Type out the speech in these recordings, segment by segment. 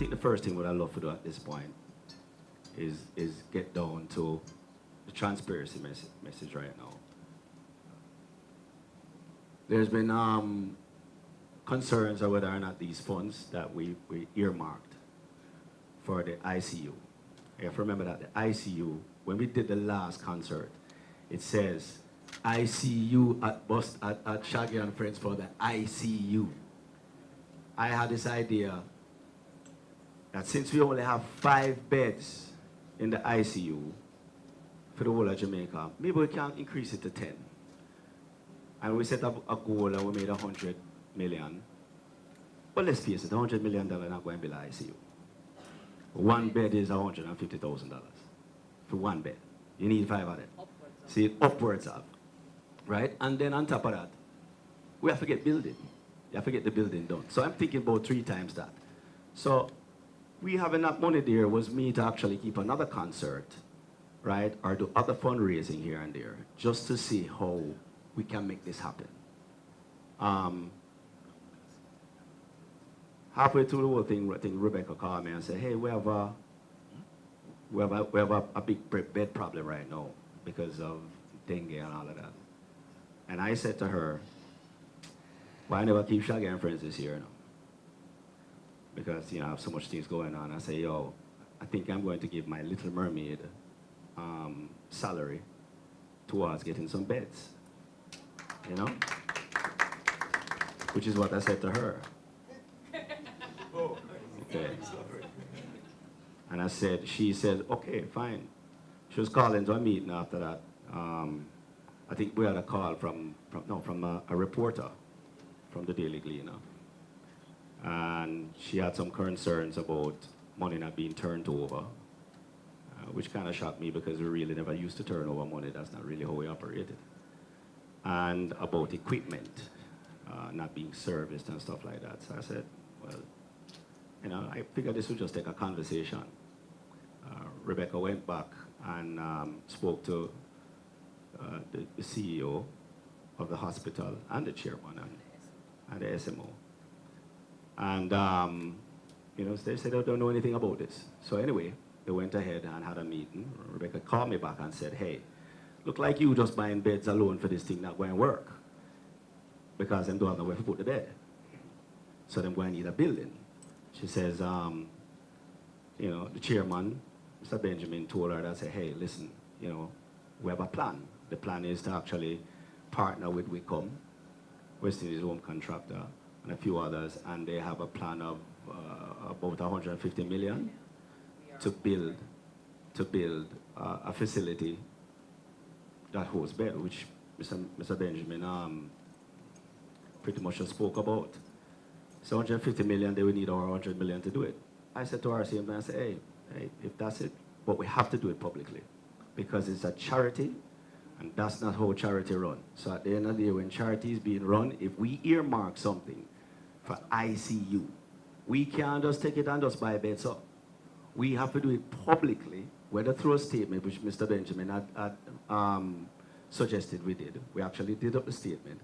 think the first thing what I love to do at this point is get down to the transparency message right now. There's been concerns of whether or not these funds that we earmarked for the ICU. You have to remember that the ICU, when we did the last concert, it says ICU at Shaggy and Friends for the ICU. I had this idea that since we only have 5 beds in the ICU for the whole of Jamaica, maybe we can increase it to 10. And we set up a goal and we made 100 million. But let's face it, $100 million not going to be the ICU. One bed is $150,000 for one bed. You need 5 of them. See, upwards of, right? And then on top of that, we have to get building. You have to get the building done. So I'm thinking about 3 times that. So we have enough money there was me to actually keep another concert, right? Or do other fundraising here and there, just to see how we can make this happen. Halfway through the whole thing, I think Rebecca called me and said, hey, we have a big bed problem right now because of dengue and all of that. And I said to her, why never keep Shaggy and Friends this year now? Because, you know, I have so much things going on. I say, yo, I think I'm going to give my Little Mermaid salary towards getting some beds, you know? Which is what I said to her. Okay. And I said, she said, okay, fine. She was calling to a meeting after that. I think we had a call from a reporter from the Daily Gleaner. And she had some concerns about money not being turned over, which kind of shocked me because we really never used to turn over money. That's not really how we operated. And about equipment not being serviced and stuff like that. So I said, well, you know, I figured this would just take a conversation. Rebecca went back and spoke to the CEO of the hospital and the chairman and the SMO. And, you know, they said they don't know anything about this. So anyway, they went ahead and had a meeting. Rebecca called me back and said, hey, look like you just buying beds alone for this thing not going to work. Because them don't have nowhere to put the bed. So them going to need a building. She says, you know, the chairman, Mr. Benjamin, told her that, say, hey, listen, you know, we have a plan. The plan is to actually partner with Wicom, West Indies Home Contractor, and a few others, and they have a plan of about 150 million to build a facility that holds bed, which Mr. Benjamin pretty much just spoke about. So 150 million, they would need our 100 million to do it. I said to RCM, I said, hey, if that's it, but we have to do it publicly because it's a charity and that's not how charity run. So at the end of the day, when charity is being run, if we earmark something for ICU, we can't just take it and just buy beds up. We have to do it publicly, whether through a statement, which Mr. Benjamin had suggested we did. We actually did up the statement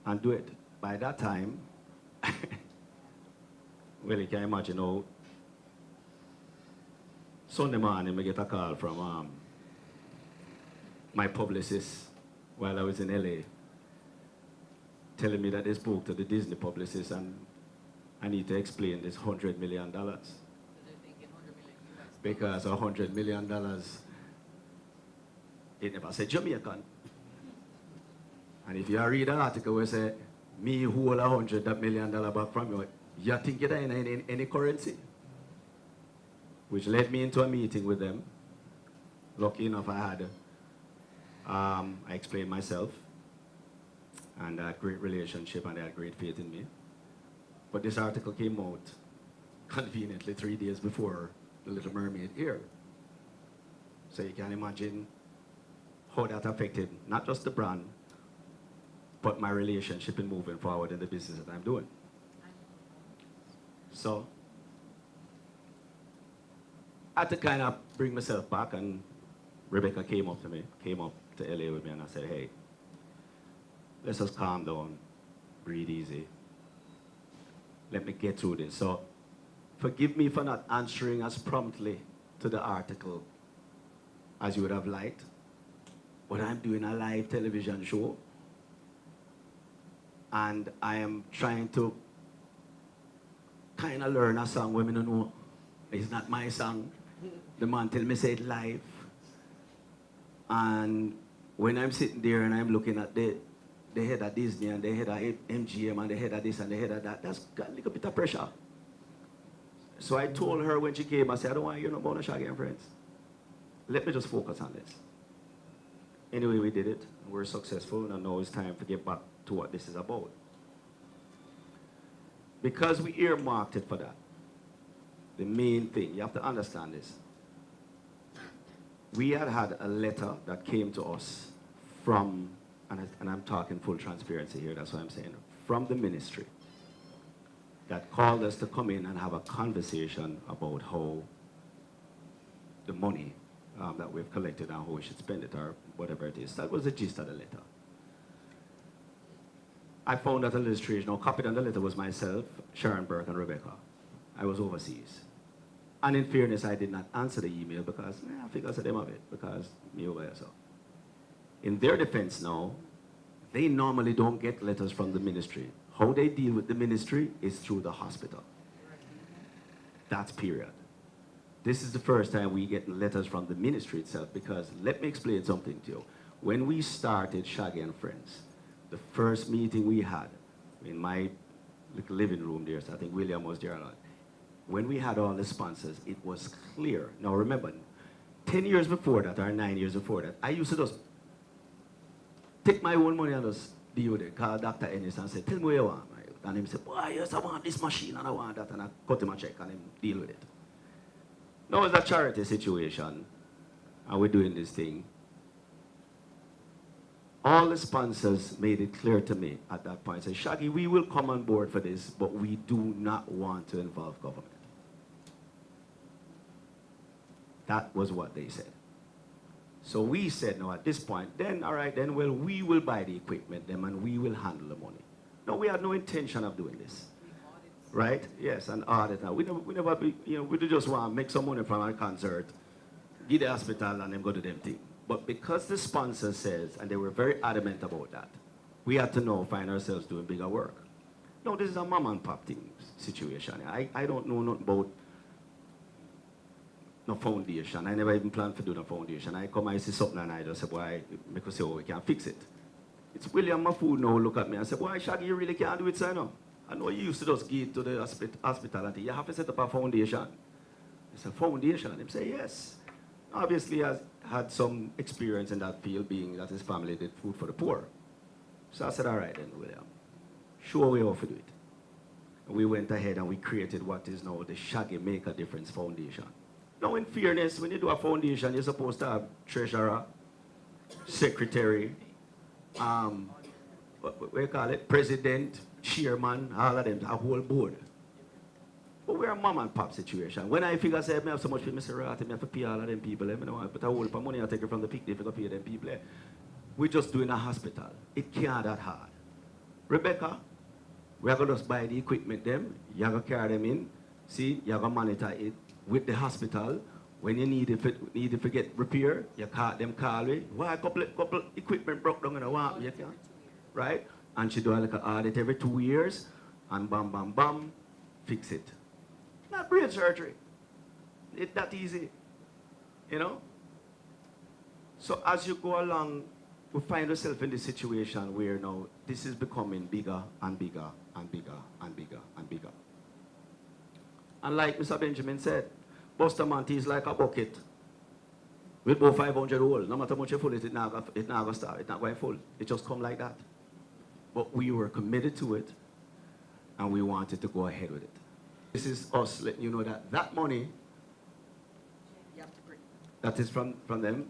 and do it. By that time, well, you can imagine how Sunday morning I get a call from my publicist while I was in LA telling me that they spoke to the Disney publicist and I need to explain this $100 million. Because $100 million, it never said Jamaican. And if you read an article where say, me who hold $100 million back from you, you think it in any currency? Which led me into a meeting with them. Lucky enough, I explained myself, and I had a great relationship, and they had great faith in me. But this article came out conveniently 3 days before The Little Mermaid here. So you can imagine how that affected not just the brand, but my relationship in moving forward in the business that I'm doing. So I had to kind of bring myself back, and Rebecca came up to LA with me, and I said, hey, let's just calm down, breathe easy. Let me get through this. So Forgive me for not answering as promptly to the article as you would have liked. But I'm doing a live television show, and I am trying to kind of learn a song where I don't know. It's not my song. The man tell me say it live. And when I'm sitting there and I'm looking at the head of Disney and the head of MGM and the head of this and the head of that, that's got a little bit of pressure. So I told her when she came, I said, I don't want to hear no about Shaggy and Friends. Let me just focus on this. Anyway, we did it. We're successful, and now it's time to get back to what this is about. Because we earmarked it for that, the main thing, you have to understand this. We had a letter that came to us from, and I'm talking full transparency here, that's what I'm saying, from the ministry that called us to come in and have a conversation about how the money that we've collected and how we should spend it or whatever it is. That was the gist of the letter. I found that illustration, now copied on the letter was myself, Sharon Burke, and Rebecca. I was overseas. And in fairness, I did not answer the email because I figured I said them of it because me over here, so. In their defense now, they normally don't get letters from the ministry. How they deal with the ministry is through the hospital. That's period. This is the first time we get letters from the ministry itself because let me explain something to you. When we started Shaggy and Friends, the first meeting we had in my little living room there, so I think William was there a lot. When we had all the sponsors, it was clear. Now remember, 10 years before that, or 9 years before that, I used to just take my own money and just deal with it. Call Dr. Ennis and say, tell me what you want. And he said, boy, yes, I want this machine and I want that. And I cut him a check and him deal with it. Now it's a charity situation, and we're doing this thing. All the sponsors made it clear to me at that point, say, Shaggy, we will come on board for this, but we do not want to involve government. That was what they said. So we said, no, at this point, then, all right, then, well, we will buy the equipment, then, and we will handle the money. No, we had no intention of doing this. Right? Yes, an audit. We never we just want to make some money from our concert, get the hospital, and then go to them thing. But because the sponsor says, and they were very adamant about that, we had to now find ourselves doing bigger work. No, this is a mom and pop thing situation. I don't know nothing about no foundation. I never even planned to do no foundation. I come, I see something, and I just say, boy, make us say, oh, we can fix it. It's William Mafood now look at me and say, boy, Shaggy, you really can't do it, so no. I know you used to just give to the hospitality. You have to set up a foundation. It's a foundation. And him say, yes. Obviously, he has had some experience in that field, being that his family did food for the poor. So I said, all right then, William. Show we how to do it. And we went ahead and we created what is now the Shaggy Make a Difference Foundation. Now, in fairness, when you do a foundation, you're supposed to have treasurer, secretary, what do you call it, president, chairman, all of them, a whole board. But we're a mom and pop situation. When I figure, say, I have so much for Mr. Rat, I have to pay all of them people. I don't put a whole lot of money I take it from the picnic to pay them people. We're just doing a hospital. It can't that hard. Rebecca, we're going to just buy the equipment them. You're going to carry them in. See, you're going to monitor it with the hospital. When you need it to get repair, you call them call me. Why a couple equipment broke down in a while? You can, right? And she do like an audit every 2 years, and bam, bam, bam, fix it. Not brain surgery. It's that easy, you know? So as you go along, we find ourselves in this situation where now this is becoming bigger and bigger and bigger and bigger and bigger. And like Mr. Benjamin said, Bustamante is like a bucket with about 500 holes. No matter how much you full it, it's not going to start. It's not going full. It just come like that. But we were committed to it, and we wanted to go ahead with it. This is us letting you know that that money, that is from them,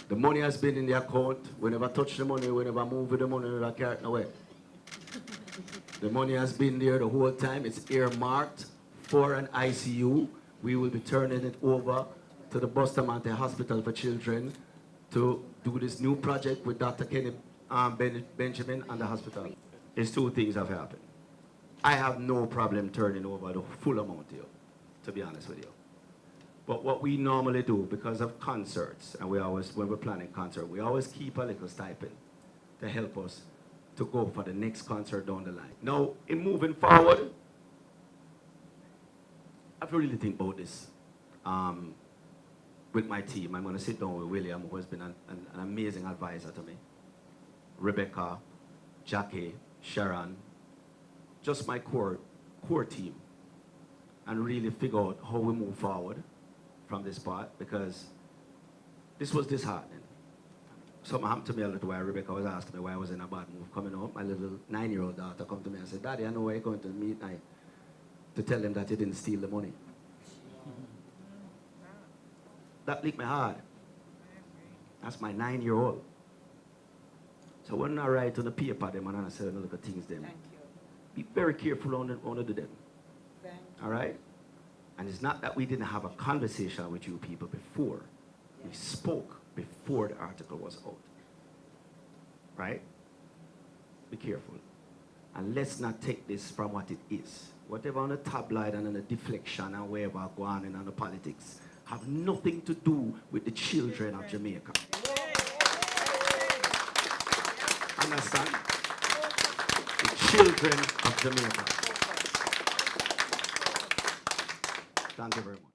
the money has been in the account. We never touch the money, we never move with the money, we never carry it away. The money has been there the whole time. It's earmarked for an ICU. We will be turning it over to the Bustamante Hospital for Children to do this new project with Dr. Kenny Benjamin and the hospital. There's two things have happened. I have no problem turning over the full amount to you. to be honest with you. But what we normally do, because of concerts, and we always, when we're planning concert, we always keep a little stipend to help us to go for the next concert down the line. Now, in moving forward, I have to really think about this with my team. I'm going to sit down with William, who has been an amazing advisor to me, Rebecca, Jackie, Sharon, just my core team, and really figure out how we move forward from this part, because this was disheartening. Something happened to me a little while. Rebecca was asking me why I was in a bad move coming home. My little 9-year-old daughter come to me and said, Daddy, I know where you're going to meet night to tell them that you didn't steal the money. That licked my heart. That's my 9-year-old. So when I write on the paper them and I say look at things them, be very careful on the them. All right? And it's not that we didn't have a conversation with you people before. We spoke before the article was out. Right? Be careful. And let's not take this from what it is. Whatever on the tabloid and on the deflection and wherever go on and on the politics have nothing to do with the children of Jamaica. Understand? The children of Jamaica. Thank you very much.